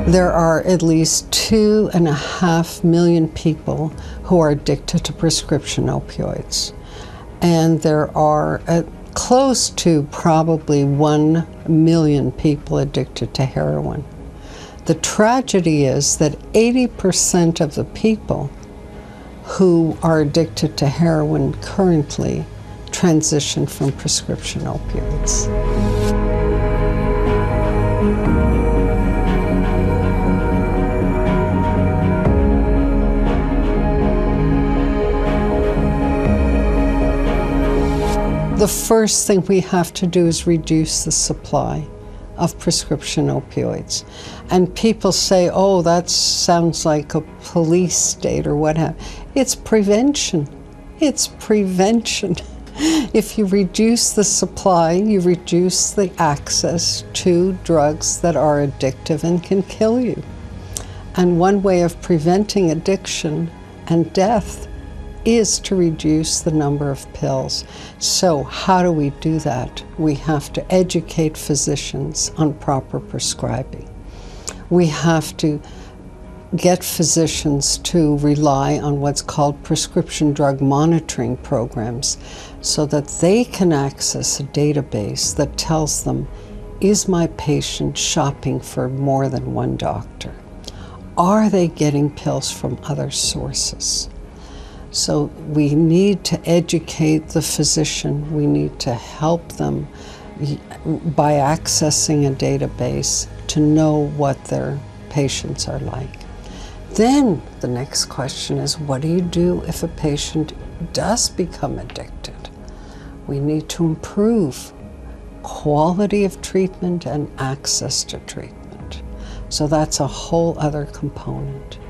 There are at least 2.5 million people who are addicted to prescription opioids. And there are close to probably 1 million people addicted to heroin. The tragedy is that 80% of the people who are addicted to heroin currently transition from prescription opioids. The first thing we have to do is reduce the supply of prescription opioids. And people say, oh, that sounds like a police state or what have you. It's prevention. It's prevention. If you reduce the supply, you reduce the access to drugs that are addictive and can kill you. And one way of preventing addiction and death is to reduce the number of pills. So how do we do that? We have to educate physicians on proper prescribing. We have to get physicians to rely on what's called prescription drug monitoring programs so that they can access a database that tells them, is my patient shopping for more than one doctor? Are they getting pills from other sources? So we need to educate the physician. We need to help them by accessing a database to know what their patients are like. Then the next question is, what do you do if a patient does become addicted? We need to improve quality of treatment and access to treatment. So that's a whole other component.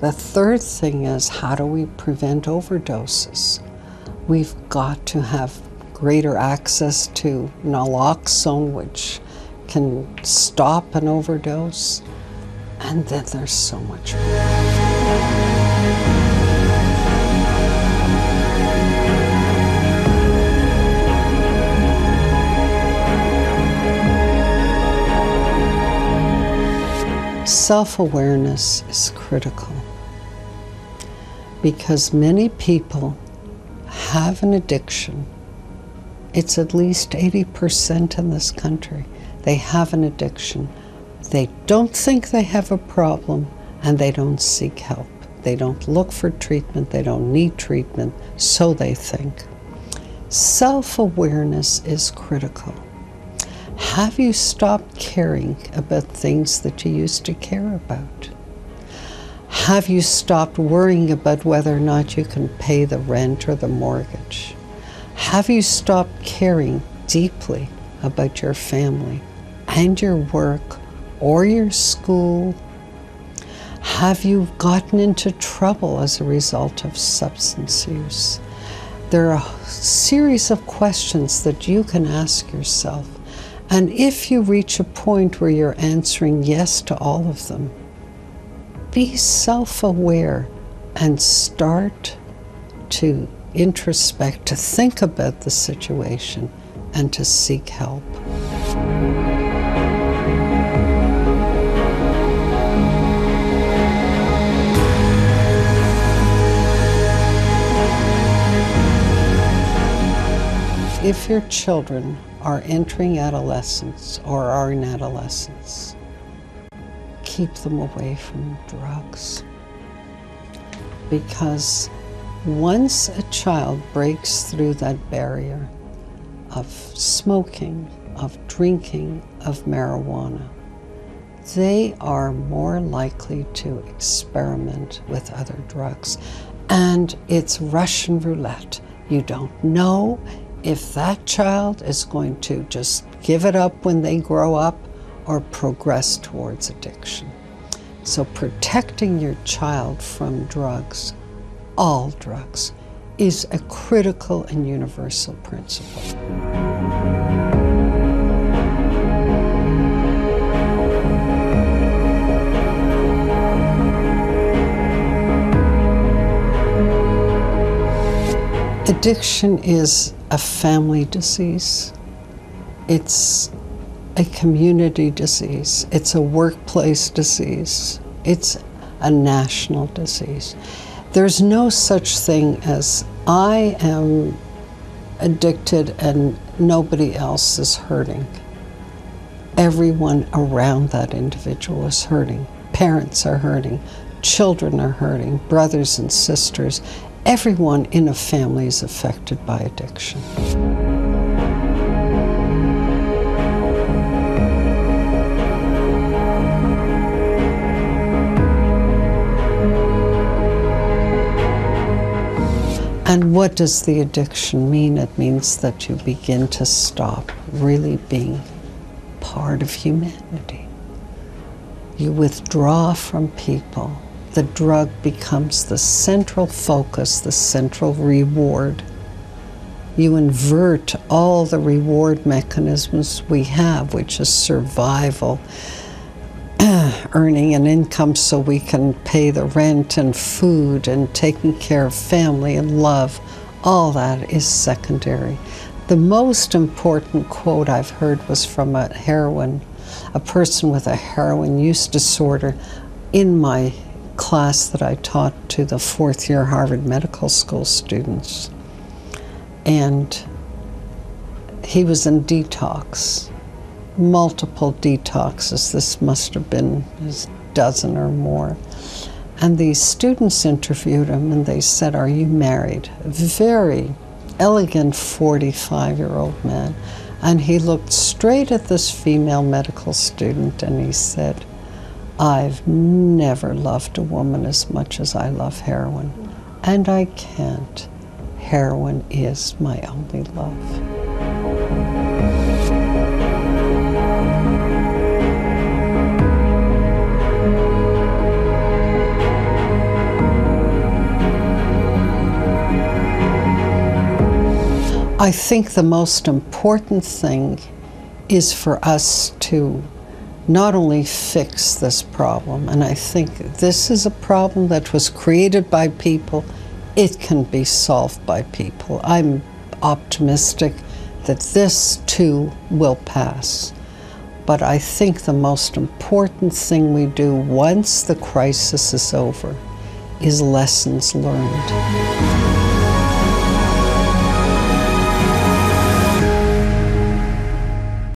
The third thing is, how do we prevent overdoses? We've got to have greater access to naloxone, which can stop an overdose. And then there's so much more. Self-awareness is critical because many people have an addiction. It's at least 80% in this country. They have an addiction. They don't think they have a problem and they don't seek help. They don't look for treatment. They don't need treatment, so they think. Self-awareness is critical. Have you stopped caring about things that you used to care about? Have you stopped worrying about whether or not you can pay the rent or the mortgage? Have you stopped caring deeply about your family and your work or your school? Have you gotten into trouble as a result of substance use? There are a series of questions that you can ask yourself. And if you reach a point where you're answering yes to all of them, be self-aware and start to introspect, to think about the situation and to seek help. If your children are entering adolescence or are in adolescence, keep them away from drugs. Because once a child breaks through that barrier of smoking, of drinking, of marijuana, they are more likely to experiment with other drugs. And it's Russian roulette. You don't know if that child is going to just give it up when they grow up or progress towards addiction. So protecting your child from drugs, all drugs, is a critical and universal principle. Addiction is a family disease. It's a community disease. It's a workplace disease. It's a national disease. There's no such thing as I am addicted and nobody else is hurting. Everyone around that individual is hurting. Parents are hurting. Children are hurting. Brothers and sisters. Everyone in a family is affected by addiction. And what does the addiction mean? It means that you begin to stop really being part of humanity. You withdraw from people. The drug becomes the central focus, the central reward. You invert all the reward mechanisms we have, which is survival, earning an income so we can pay the rent and food and taking care of family and love. All that is secondary. The most important quote I've heard was from a person with a heroin use disorder in my class that I taught to the fourth-year Harvard Medical School students. And he was in detox, multiple detoxes. This must have been a dozen or more. And these students interviewed him and they said, "Are you married?" A very elegant 45-year-old man. And he looked straight at this female medical student and he said, "I've never loved a woman as much as I love heroin. And I can't. Heroin is my only love." I think the most important thing is for us to not only fix this problem, and I think this is a problem that was created by people, it can be solved by people. I'm optimistic that this too will pass. But I think the most important thing we do once the crisis is over is lessons learned.